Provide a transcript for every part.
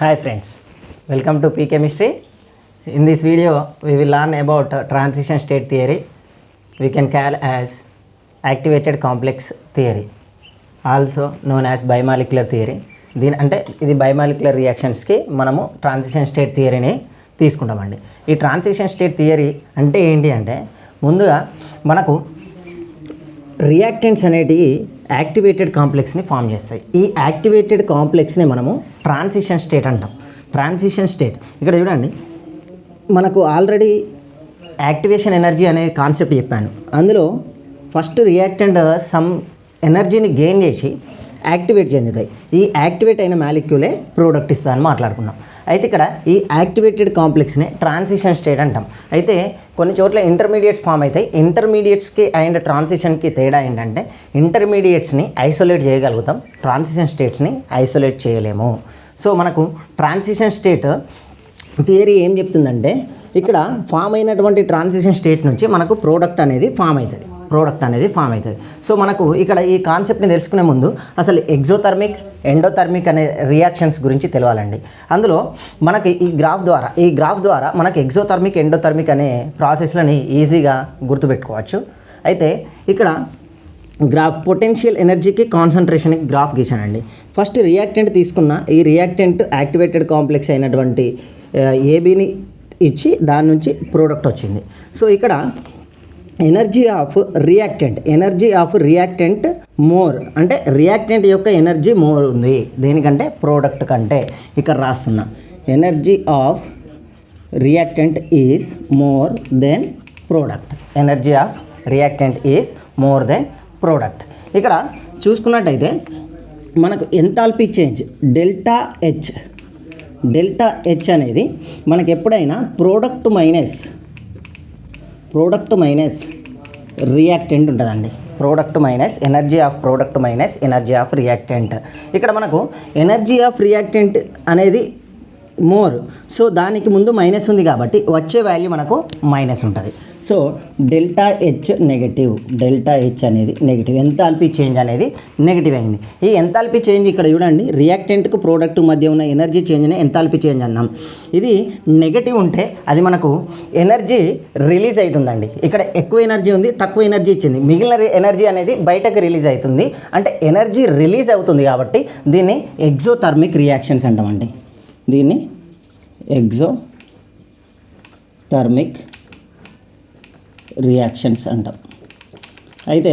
Hi friends, welcome to P Chemistry. In this video, we will learn about transition state theory. We can call as activated complex theory, also known as bimolecular theory. దీని అంటే ఇది biomolecular రియాక్షన్స్కి మనము transition state థియరీని తీసుకుంటామండి. ఈ transition state theory అంటే ఏంటి అంటే ముందుగా మనకు రియాక్టెంట్స్ అనేటివి యాక్టివేటెడ్ కాంప్లెక్స్ని ఫామ్ చేస్తాయి. ఈ యాక్టివేటెడ్ కాంప్లెక్స్ని మనము ట్రాన్సిషన్ స్టేట్ అంటాం. ట్రాన్సిషన్ స్టేట్ ఇక్కడ చూడండి, మనకు ఆల్రెడీ యాక్టివేషన్ ఎనర్జీ అనే కాన్సెప్ట్ చెప్పాను. అందులో ఫస్ట్ రియాక్టెంట్ సమ్ ఎనర్జీని గెయిన్ చేసి యాక్టివేట్ చెందుతాయి. ఈ యాక్టివేట్ అయిన మాలిక్యూలే ప్రోడక్ట్ ఇస్తా అని మాట్లాడుకున్నాం. అయితే ఇక్కడ ఈ యాక్టివేటెడ్ కాంప్లెక్స్ని ట్రాన్సిషన్ స్టేట్ అంటాం. అయితే కొన్ని చోట్ల ఇంటర్మీడియట్స్ ఫామ్ అవుతాయి. ఇంటర్మీడియట్స్కి అండ్ ట్రాన్సిషన్కి తేడా ఏంటంటే ఇంటర్మీడియట్స్ని ఐసోలేట్ చేయగలుగుతాం, ట్రాన్సిషన్ స్టేట్స్ని ఐసోలేట్ చేయలేము. సో మనకు ట్రాన్సిషన్ స్టేట్ థియరీ ఏం చెప్తుందంటే ఇక్కడ ఫామ్ అయినటువంటి ట్రాన్సిషన్ స్టేట్ నుంచి మనకు ప్రోడక్ట్ అనేది ఫామ్ అవుతుంది. సో మనకు ఇక్కడ ఈ కాన్సెప్ట్ని తెలుసుకునే ముందు అసలు ఎగ్జోథర్మిక్ ఎండోథర్మిక్ అనే రియాక్షన్స్ గురించి తెలవాలండి. అందులో మనకి ఈ గ్రాఫ్ ద్వారా మనకు ఎగ్జోథర్మిక్ ఎండోథర్మిక్ అనే ప్రాసెస్లని ఈజీగా గుర్తుపెట్టుకోవచ్చు. అయితే ఇక్కడ గ్రాఫ్ పొటెన్షియల్ ఎనర్జీకి కాన్సన్ట్రేషన్కి గ్రాఫ్ గీసానండి. ఫస్ట్ రియాక్టెంట్ తీసుకున్న ఈ రియాక్టెంట్ యాక్టివేటెడ్ కాంప్లెక్స్ అయినటువంటి ఏబీని ఇచ్చి దాని నుంచి ప్రోడక్ట్ వచ్చింది. సో ఇక్కడ ఎనర్జీ ఆఫ్ రియాక్టెంట్ మోర్ అంటే రియాక్టెంట్ యొక్క ఎనర్జీ మోర్ ఉంది దేనికంటే ప్రోడక్ట్ కంటే. ఇక్కడ రాస్తున్నా energy of reactant is more than product. Energy of reactant is more than product. ఇక్కడ చూసుకున్నట్టయితే మనకు ఎంథాల్పీ చేంజ్ డెల్టా హెచ్ అనేది మనకు ఎప్పుడైనా ప్రోడక్ట్ మైనస్ రియాక్టెంట్ ఉంటుందండి. Product minus energy of reactant. ఇక్కడ మనకు ఎనర్జీ ఆఫ్ రియాక్టెంట్ అనేది మోర్, సో దానికి ముందు మైనస్ ఉంది కాబట్టి వచ్చే వాల్యూ మనకు మైనస్ ఉంటుంది. సో డెల్టా హెచ్ అనేది నెగిటివ్. ఎంథాల్పీ చేంజ్ అనేది నెగిటివ్ అయింది. ఈ ఎంథాల్పీ చేంజ్ ఇక్కడ చూడండి, రియాక్టెంట్కు ప్రోడక్ట్ మధ్య ఉన్న ఎనర్జీ చేంజ్ని ఎంథాల్పీ చేంజ్ అన్నాం. ఇది నెగిటివ్ ఉంటే అది మనకు ఎనర్జీ రిలీజ్ అవుతుందండి. ఇక్కడ ఎక్కువ ఎనర్జీ ఉంది, తక్కువ ఎనర్జీ ఇచ్చింది, మిగిలిన ఎనర్జీ అనేది బయటకు రిలీజ్ అవుతుంది. అంటే ఎనర్జీ రిలీజ్ అవుతుంది కాబట్టి దీన్ని ఎగ్జోథర్మిక్ రియాక్షన్స్ అంటామండి. దీన్ని ఎగ్జోథర్మిక్ రియాక్షన్స్ అంటాం. అయితే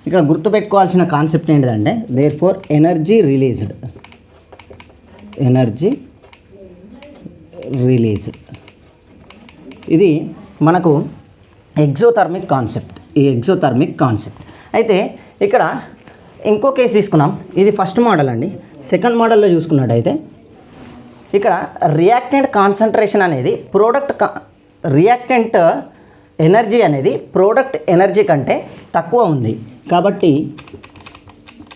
ఇక్కడ గుర్తుపెట్టుకోవాల్సిన కాన్సెప్ట్ ఏంటిదంటే దేర్ ఫోర్ ఎనర్జీ రిలీజ్డ్ ఇది మనకు ఎగ్జోథర్మిక్ కాన్సెప్ట్. అయితే ఇక్కడ ఇంకో కేసు తీసుకున్నాం. ఇది ఫస్ట్ మోడల్ అండి. సెకండ్ మోడల్లో చూసుకున్నట్టయితే ఇక్కడ రియాక్టెంట్ కాన్సన్ట్రేషన్ అనేది రియాక్టెంట్ ఎనర్జీ అనేది ప్రోడక్ట్ ఎనర్జీ కంటే తక్కువ ఉంది కాబట్టి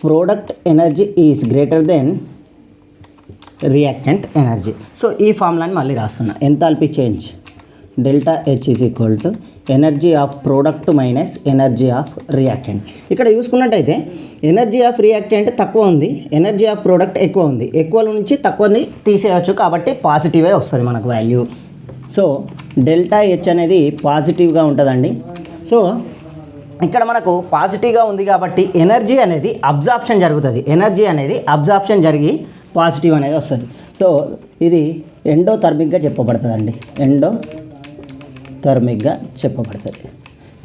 product energy is greater than reactant energy. So ఈ ఫార్ములాని మళ్ళీ రాస్తున్నా. Enthalpy change delta H is equal to energy of product minus energy of reactant. ఇక్కడ చూసుకున్నట్టయితే ఎనర్జీ ఆఫ్ రియాక్టెంట్ తక్కువ ఉంది, ఎనర్జీ ఆఫ్ ప్రోడక్ట్ ఎక్కువ ఉంది. ఎక్కువ నుంచి తక్కువని తీసేయచ్చు కాబట్టి పాజిటివే వస్తుంది మనకు వాల్యూ. సో డెల్టా హెచ్ అనేది పాజిటివ్గా ఉంటుందండి. సో ఇక్కడ మనకు పాజిటివ్గా ఉంది కాబట్టి ఎనర్జీ అనేది అబ్జార్ప్షన్ జరిగి పాజిటివ్ అనేది వస్తుంది. సో ఇది ఎండోథర్మిక్గా చెప్పబడుతుందండి.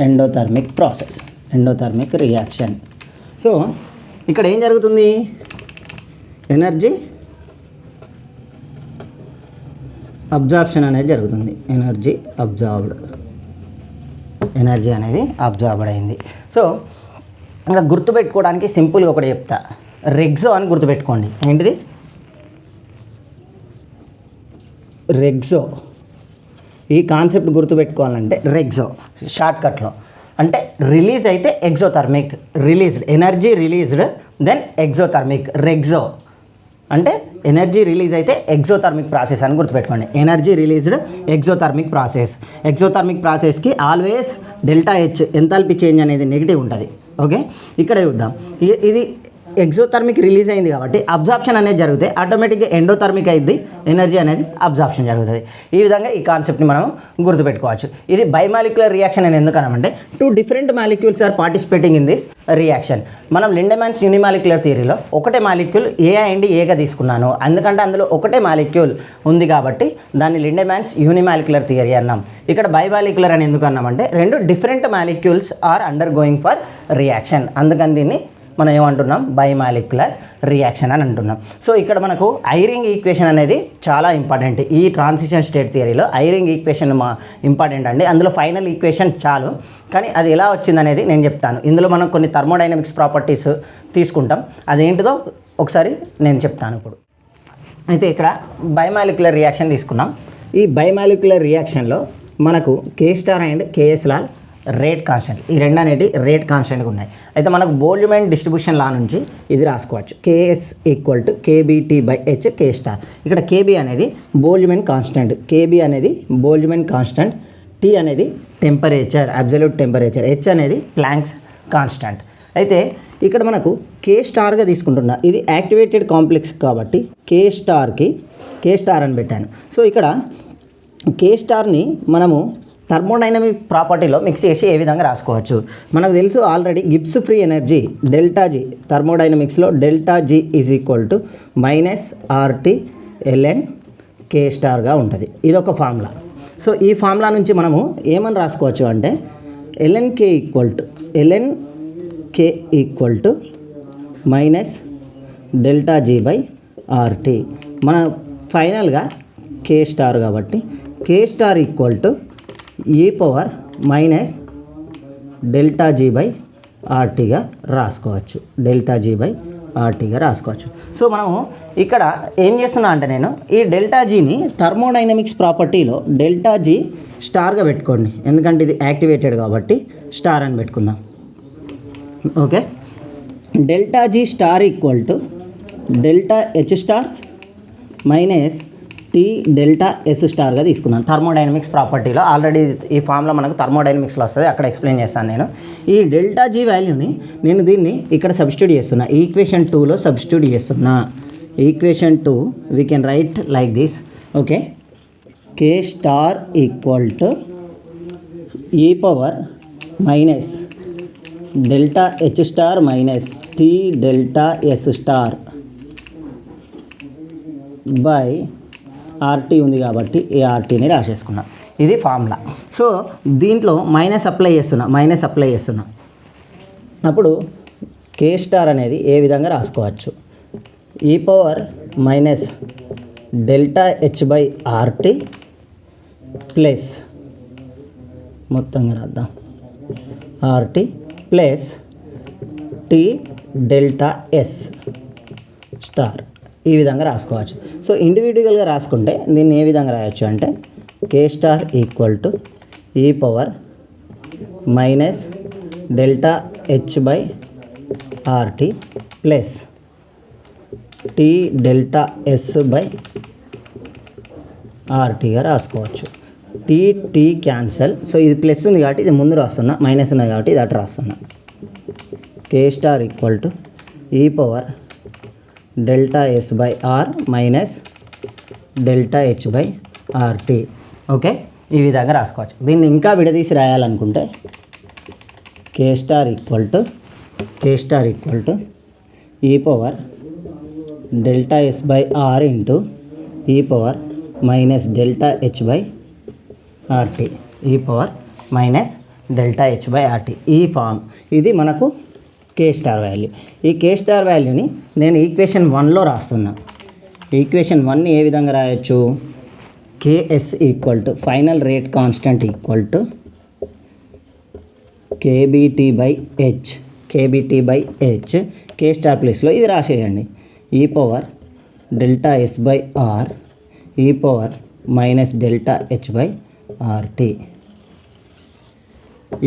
Endothermic process, endothermic reaction. So ఇక్కడ ఏం జరుగుతుంది, ఎనర్జీ అబ్జార్ప్షన్ అనేది జరుగుతుంది. ఎనర్జీ అనేది అబ్జార్బ్డ్ అయింది. సో ఇంకా గుర్తుపెట్టుకోవడానికి సింపుల్గా ఒకటి చెప్తా, రెగ్జో అని గుర్తుపెట్టుకోండి. ఏంటిది రెగ్జో? ఈ కాన్సెప్ట్ గుర్తుపెట్టుకోవాలంటే రెగ్జో షార్ట్కట్లో అంటే రిలీజ్ అయితే exothermic, energy released then exothermic. రెగ్జో అంటే ఎనర్జీ రిలీజ్ అయితే ఎగ్జోథర్మిక్ ప్రాసెస్ అని గుర్తుపెట్టుకోండి. ఎనర్జీ రిలీజ్డ్ ఎగ్జోథర్మిక్ ప్రాసెస్కి always delta H enthalpy change అనేది నెగిటివ్ ఉంటుంది. ఓకే, ఇక్కడ చూద్దాం. ఇది ఎగ్జోథర్మిక్ రిలీజ్ అయింది కాబట్టి అబ్జార్ప్షన్ అనేది జరిగితే ఆటోమేటిక్గా ఎండోథర్మిక్ అయింది, ఎనర్జీ అనేది అబ్జార్ప్షన్ జరుగుతుంది. ఈ విధంగా ఈ కాన్సెప్ట్ని మనం గుర్తుపెట్టుకోవచ్చు. ఇది బైమాలిక్యులర్ రియాక్షన్ అని ఎందుకన్నామంటే 2 different molecules are participating in this reaction. మనం లిండెమాన్స్ యూనిమాలిక్యులర్ థియరీలో ఒకటే మాలిక్యూల్ ఏగా తీసుకున్నాను, ఎందుకంటే అందులో ఒకటే మాలిక్యూల్ ఉంది కాబట్టి దాన్ని లిండెమాన్స్ యూనిమాలిక్యులర్ థియరీ అన్నాం. ఇక్కడ బైమాలిక్యులర్ అని ఎందుకు అన్నామంటే 2 different molecules are undergoing for reaction, అందుకని దీన్ని మనం ఏమంటున్నాం బైమాలిక్యులర్ రియాక్షన్ అని అంటున్నాం. సో ఇక్కడ మనకు ఐరింగ్ ఈక్వేషన్ అనేది చాలా ఇంపార్టెంట్. ఈ ట్రాన్సిషన్ స్టేట్ థియరీలో ఐరింగ్ ఈక్వేషన్ ఇంపార్టెంట్ అండి. అందులో ఫైనల్ ఈక్వేషన్ చాలు, కానీ అది ఎలా వచ్చిందనేది నేను చెప్తాను. ఇందులో మనం కొన్ని థర్మోడైనమిక్స్ ప్రాపర్టీస్ తీసుకుంటాం, అదేంటిదో ఒకసారి నేను చెప్తాను ఇప్పుడు. అయితే ఇక్కడ బైమాలిక్యులర్ రియాక్షన్ తీసుకున్నాం. ఈ బైమాలిక్యులర్ రియాక్షన్లో మనకు K* and KS law rate constant, ఈ రెండు అనేవి రేట్ కాన్స్టెంట్గా ఉన్నాయి. అయితే మనకు బోల్ట్జ్మాన్ డిస్ట్రిబ్యూషన్ లా నుంచి ఇది రాసుకోవచ్చు, KS = KBT/H K*. ఇక్కడ KB అనేది బోల్ట్జ్మాన్ కాన్స్టెంట్, KB అనేది బోల్ట్జ్మాన్ కాన్స్టెంట్, T అనేది టెంపరేచర్, అబ్సల్యూట్ టెంపరేచర్, H అనేది ప్లాంక్స్ కాన్స్టెంట్. అయితే ఇక్కడ మనకు K*గా తీసుకుంటున్నా, ఇది యాక్టివేటెడ్ కాంప్లెక్స్ కాబట్టి K* అని పెట్టాను. సో ఇక్కడ K*ని మనము థర్మోడైనమిక్ ప్రాపర్టీలో మిక్స్ చేసి ఏ విధంగా రాసుకోవచ్చు. మనకు తెలుసు already Gibbs free energy ΔG, థర్మోడైనమిక్స్లో ΔG - RT ln K*గా ఉంటుంది. ఇది ఒక ఫార్ములా. సో ఈ ఫార్ములా నుంచి మనము ఏమని రాసుకోవచ్చు అంటే ln K -ΔG/RT. మన ఫైనల్గా K* కాబట్టి K* e పవర్ -ΔG/RTగా రాసుకోవచ్చు, ΔG/RTగా రాసుకోవచ్చు. సో మనము ఇక్కడ ఏం చేస్తున్నా అంటే నేను ఈ ΔGని థర్మోడైనమిక్స్ ప్రాపర్టీలో ΔG*గా పెట్టుకోండి, ఎందుకంటే ఇది యాక్టివేటెడ్ కాబట్టి స్టార్ అని పెట్టుకుందాం. ఓకే, ΔG* ΔH* T∆S∗ తీసుకున్నాను థర్మోడైనమిక్స్ ప్రాపర్టీలో. ఆల్రెడీ ఈ ఫామ్లో మనకు థర్మోడైనమిక్స్లో వస్తుంది, అక్కడ ఎక్స్ప్లెయిన్ చేస్తాను నేను. ఈ ΔG వాల్యూని నేను దీన్ని ఇక్కడ సబ్స్టిట్యూట్ చేస్తున్నా, ఈక్వేషన్ 2లో సబ్స్టిట్యూట్ చేస్తున్నా. Equation 2 we can write like this. Okay, K* e power -ΔH* T∆S* by RT ఉంది కాబట్టి ఈ RTని రాసేసుకున్నా. ఇది ఫార్ములా. సో దీంట్లో మైనస్ అప్లై చేస్తున్నా. అప్పుడు K* అనేది ఏ విధంగా రాసుకోవచ్చు, e పవర్ -ΔH/RT ప్లస్ మొత్తంగా రాద్దాం RT ప్లస్ T∆S*. ఈ విధంగా రాసుకోవచ్చు. సో ఇండివిజువల్గా రాసుకుంటే దీన్ని ఏ విధంగా రాయొచ్చు అంటే K* e power -ΔH/RT plus T∆S/RTగా రాసుకోవచ్చు. T cancel. సో ఇది ప్లస్ ఉంది కాబట్టి ఇది ముందు రాస్తున్నా, మైనస్ ఉంది కాబట్టి ఇది అటు రాస్తున్నా. K* e power ΔS/R -ΔH/RT. Okay, ఈ విధంగా రాసుకోవచ్చు. దీన్ని ఇంకా విడదీసి రాయాలనుకుంటే K* e power ΔS/R into e power -ΔH/RT. ఈ ఫామ్ ఇది మనకు K* వాల్యూ. ఈ K* వాల్యూని నేను ఈక్వేషన్ 1లో రాస్తున్నా. ఈక్వేషన్ 1ని ఏ విధంగా రాయొచ్చు, KS final rate constant KBT/H K* ప్లేస్లో ఇది రాసేయండి. e power ΔS/R e power -ΔH/RT.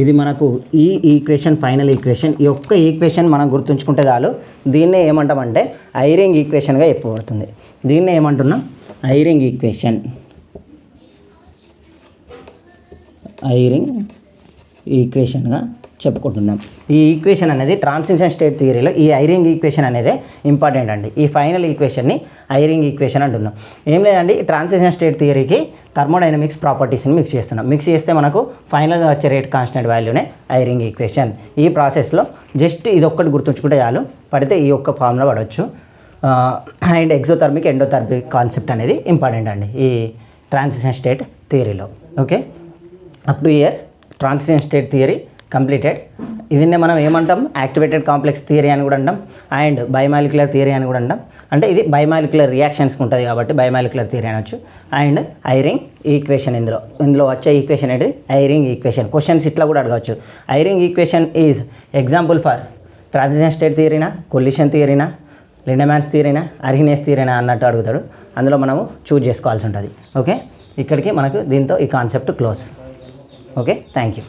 ఇది మనకు ఈ ఈక్వేషన్ ఫైనల్ ఈక్వేషన్. ఈ ఒక్క ఈక్వేషన్ మనం గుర్తుంచుకుంటే చాలు. దీన్నే ఏమంటామంటే ఐరింగ్ ఈక్వేషన్గా చెప్పబడుతుంది. దీన్నే ఏమంటున్నాం ఐరింగ్ ఈక్వేషన్గా చెప్పుకుంటున్నాం. ఈ ఈక్వేషన్ అనేది ట్రాన్సిషన్ స్టేట్ థియరీలో ఈ ఐరింగ్ ఈక్వేషన్ అనేది ఇంపార్టెంట్ అండి. ఈ ఫైనల్ ఈక్వేషన్ని ఐరింగ్ ఈక్వేషన్ అంటున్నాం. ఏం లేదండి, ట్రాన్సిషన్ స్టేట్ థియరీకి థర్మోడైనమిక్స్ ప్రాపర్టీస్ని మిక్స్ చేస్తున్నాం. మిక్స్ చేస్తే మనకు ఫైనల్గా వచ్చే రేట్ కాన్స్టెంట్ వాల్యూనే ఐరింగ్ ఈక్వేషన్. ఈ ప్రాసెస్లో జస్ట్ ఇది ఒక్కటి గుర్తుంచుకుంటే చాలు, పడితే ఈ ఒక్క ఫార్ములా పడవచ్చు. అండ్ ఎగ్జోథర్మిక్ ఎండోథర్మిక్ కాన్సెప్ట్ అనేది ఇంపార్టెంట్ అండి ఈ ట్రాన్సిషన్ స్టేట్ థియరీలో. Okay, up to here transition state theory completed. దీన్నే మనం ఏమంటాం, యాక్టివేటెడ్ కాంప్లెక్స్ థియరీ అని కూడా అంటాం, అండ్ బయోమాలిక్యులర్ థియరీ అని కూడా అంటాం. అంటే ఇది బయోమాలిక్యులర్ రియాక్షన్స్కి ఉంటుంది కాబట్టి బయోమాలిక్యులర్ థియరీ అనొచ్చు. అండ్ ఐరింగ్ ఈక్వేషన్, ఇందులో వచ్చే ఈక్వేషన్ ఏంటి, ఐరింగ్ ఈక్వేషన్. క్వశ్చన్స్ ఇట్లా కూడా అడగవచ్చు. Eyring equation is example for transition state థియరీనా, కొలిషన్ థియరీనా, లిండెమాన్స్ థియరీనా, అర్హీనియస్ థియరీనా అన్నట్టు అడుగుతాడు. అందులో మనము చూజ్ చేసుకోవాల్సి ఉంటుంది. ఓకే, ఇక్కడికి మనకు దీంతో ఈ concept close. Okay, thank you.